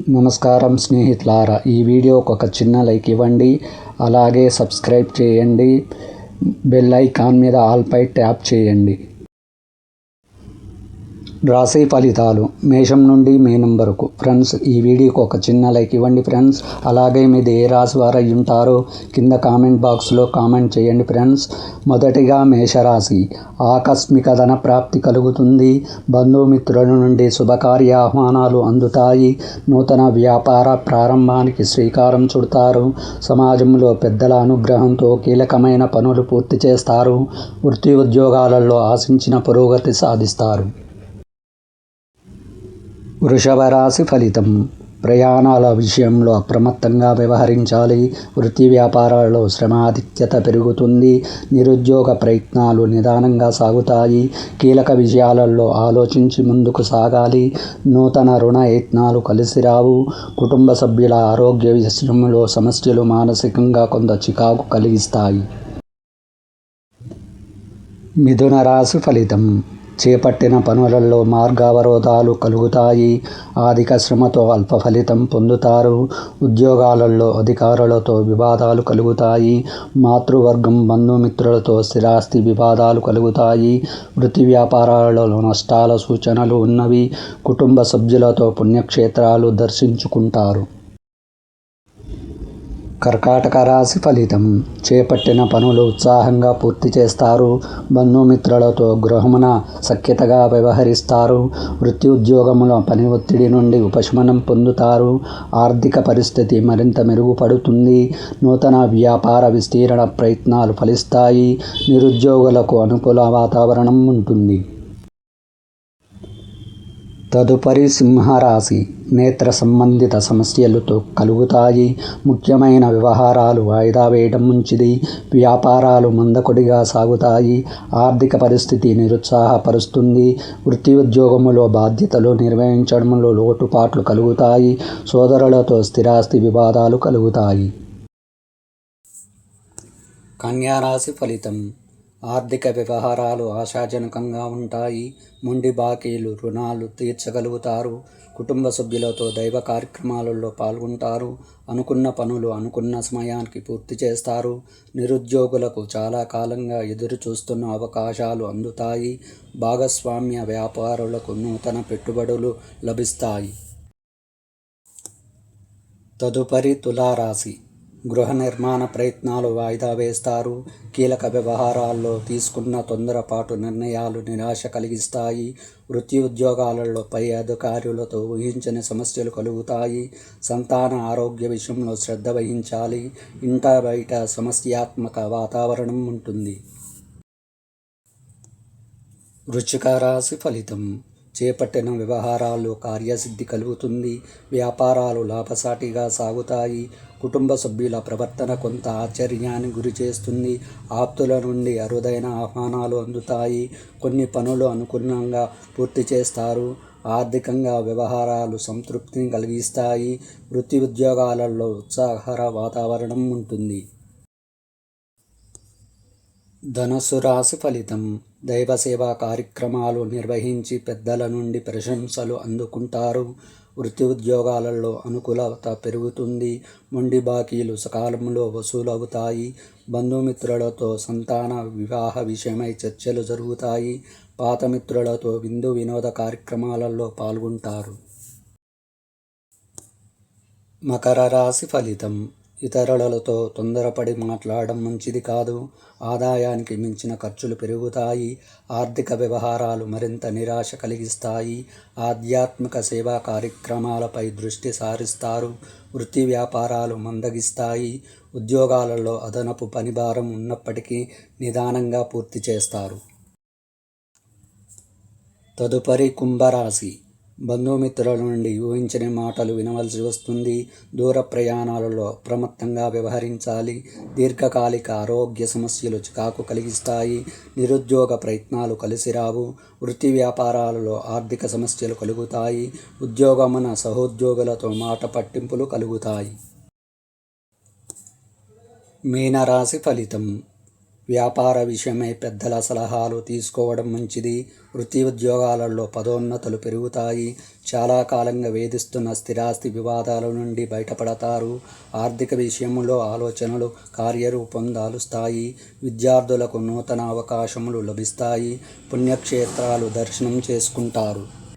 నమస్కారం స్నేహితులారా, ఈ వీడియోకి ఒక చిన్న లైక్ ఇవ్వండి, అలాగే సబ్స్క్రైబ్ చేయండి, బెల్ ఐకాన్ మీద ఆల్ పై ట్యాప్ చేయండి. రాశి ఫలితాలు మేషం నుండి మీనం వరకు. ఫ్రెండ్స్, ఈ వీడియోకి ఒక చిన్న లైక్ ఇవ్వండి ఫ్రెండ్స్. అలాగే మీది ఏ రాశి వారు అయి ఉంటారో కింద కామెంట్ బాక్స్లో కామెంట్ చేయండి ఫ్రెండ్స్. మొదటిగా మేషరాశి. ఆకస్మిక ధన ప్రాప్తి కలుగుతుంది. బంధుమిత్రుల నుండి శుభకార్య ఆహ్వానాలు అందుతాయి. నూతన వ్యాపార ప్రారంభానికి శ్రీకారం చుడతారు. సమాజంలో పెద్దల అనుగ్రహంతో కీలకమైన పనులు పూర్తి చేస్తారు. వృత్తి ఉద్యోగాలలో ఆశించిన పురోగతి సాధిస్తారు. వృషభ రాశి ఫలితం. ప్రయాణాల విషయంలో అప్రమత్తంగా వ్యవహరించాలి. వృత్తి వ్యాపారాల్లో శ్రమాధిక్యత పెరుగుతుంది. నిరుద్యోగ ప్రయత్నాలు నిదానంగా సాగుతాయి. కీలక విషయాలలో ఆలోచించి ముందుకు సాగాలి. నూతన రుణ యత్నాలు కలిసిరావు. కుటుంబ సభ్యుల ఆరోగ్య విషయంలో సమస్యలు మానసికంగా కొంత చికాకు కలిగిస్తాయి. మిథున రాశి ఫలితం. చేపట్టిన పనులలో మార్గావరోధాలు కలుగుతాయి. అధిక శ్రమతో అల్ప ఫలితం పొందుతారు. ఉద్యోగాలలో అధికారులతో వివాదాలు కలుగుతాయి. మాతృవర్గం బంధుమిత్రులతో స్థిరాస్తి వివాదాలు కలుగుతాయి. వృత్తి వ్యాపారాలలో నష్టాల సూచనలు ఉన్నవి. కుటుంబ సభ్యులతో పుణ్యక్షేత్రాలు దర్శించుకుంటారు. కర్కాటక రాశి ఫలితం. చేపట్టిన పనులు ఉత్సాహంగా పూర్తి చేస్తారు. బంధుమిత్రులతో గృహమున సఖ్యతగా వ్యవహరిస్తారు. వృత్తి ఉద్యోగముల పని ఒత్తిడి నుండి ఉపశమనం పొందుతారు. ఆర్థిక పరిస్థితి మరింత మెరుగుపడుతుంది. నూతన వ్యాపార విస్తీరణ ప్రయత్నాలు ఫలిస్తాయి. నిరుద్యోగులకు అనుకూల వాతావరణం ఉంటుంది. తదుపరి సింహరాశి. నేత్ర సంబంధిత సమస్యలతో కలుగుతాయి. ముఖ్యమైన వ్యవహారాలు వాయిదా వేయడం మంచిది. వ్యాపారాలు మందకొడిగా సాగుతాయి. ఆర్థిక పరిస్థితి నిరుత్సాహపరుస్తుంది. వృత్తి ఉద్యోగములో బాధ్యతలు నిర్వహించడంలో లోటుపాట్లు కలుగుతాయి. సోదరులతో స్థిరాస్తి వివాదాలు కలుగుతాయి. కన్యా రాశి ఫలితం. ఆర్థిక వ్యవహారాలు ఆశాజనకంగా ఉంటాయి. మొండి బాకీలు రుణాలు తీర్చగలుగుతారు. కుటుంబ సభ్యులతో దైవ కార్యక్రమాలలో పాల్గొంటారు. అనుకున్న పనులు అనుకున్న సమయానికి పూర్తి చేస్తారు. నిరుద్యోగులకు చాలా కాలంగా ఎదురు చూస్తున్న అవకాశాలు అందుతాయి. భాగస్వామ్య వ్యాపారులకు నూతన పెట్టుబడులు లభిస్తాయి. తదుపరి తులారాశి. గృహ నిర్మాణ ప్రయత్నాలు వాయిదా వేస్తారు. కీలక వ్యవహారాల్లో తీసుకున్న తొందరపాటు నిర్ణయాలు నిరాశ కలిగిస్తాయి. వృత్తి ఉద్యోగాలలో పై అధికారులతో ఊహించని సమస్యలు కలుగుతాయి. సంతాన ఆరోగ్య విషయంలో శ్రద్ధ వహించాలి. ఇంట బయట సమస్యాత్మక వాతావరణం ఉంటుంది. వృశ్చిక రాశి ఫలితం. చేపట్టిన వ్యవహారాల్లో కార్యసిద్ధి కలుగుతుంది. వ్యాపారాలు లాభసాటిగా సాగుతాయి. కుటుంబ సభ్యుల ప్రవర్తన కొంత ఆశ్చర్యానికి గురి చేస్తుంది. ఆప్తుల నుండి అరుదైన ఆహ్వానాలు అందుతాయి. కొన్ని పనులు అనుకూలంగా పూర్తి చేస్తారు. ఆర్థికంగా వ్యవహారాలు సంతృప్తిని కలిగిస్తాయి. వృత్తి ఉద్యోగాలలో ఉత్సాహకర వాతావరణం ఉంటుంది. ధనుస్సు రాశి ఫలితం. దైవ సేవా కార్యక్రమాలు నిర్వహించి పెద్దల నుండి ప్రశంసలు అందుకుంటారు. వృత్తి ఉద్యోగాలలో అనుకూలత పెరుగుతుంది. మొండి బాకీలు సకాలంలో వసూలవుతాయి. బంధుమిత్రులతో సంతాన వివాహ విషయమై చర్చలు జరుగుతాయి. పాత మిత్రులతో విందు వినోద కార్యక్రమాలలో పాల్గొంటారు. మకర రాశి ఫలితం. ఇతరులతో తొందరపడి మాట్లాడడం మంచిది కాదు. ఆదాయానికి మించిన ఖర్చులు పెరుగుతాయి. ఆర్థిక వ్యవహారాలు మరింత నిరాశ కలిగిస్తాయి. ఆధ్యాత్మిక సేవా కార్యక్రమాలపై దృష్టి సారిస్తారు. వృత్తి వ్యాపారాలు మందగిస్తాయి. ఉద్యోగాలలో అదనపు పనిభారం ఉన్నప్పటికీ నిదానంగా పూర్తి చేస్తారు. తదుపరి కుంభరాశి. బంధుమిత్రుల నుండి ఊహించని మాటలు వినవలసి వస్తుంది. దూర ప్రయాణాలలో అప్రమత్తంగా వ్యవహరించాలి. దీర్ఘకాలిక ఆరోగ్య సమస్యలు చికాకు కలిగిస్తాయి. నిరుద్యోగ ప్రయత్నాలు కలిసిరావు. వృత్తి వ్యాపారాలలో ఆర్థిక సమస్యలు కలుగుతాయి. ఉద్యోగమున సహోద్యోగులతో మాట పట్టింపులు కలుగుతాయి. మీనరాశి ఫలితం. వ్యాపార విషయమై పెద్దల సలహాలు తీసుకోవడం మంచిది. వృత్తి ఉద్యోగాలలో పదోన్నతులు పెరుగుతాయి. చాలా కాలంగా వేధిస్తున్న స్థిరాస్తి వివాదాల నుండి బయటపడతారు. ఆర్థిక విషయంలో ఆలోచనలు కార్యరూపం దాలుస్తాయి. విద్యార్థులకు నూతన అవకాశములు లభిస్తాయి. పుణ్యక్షేత్రాలు దర్శనం చేసుకుంటారు.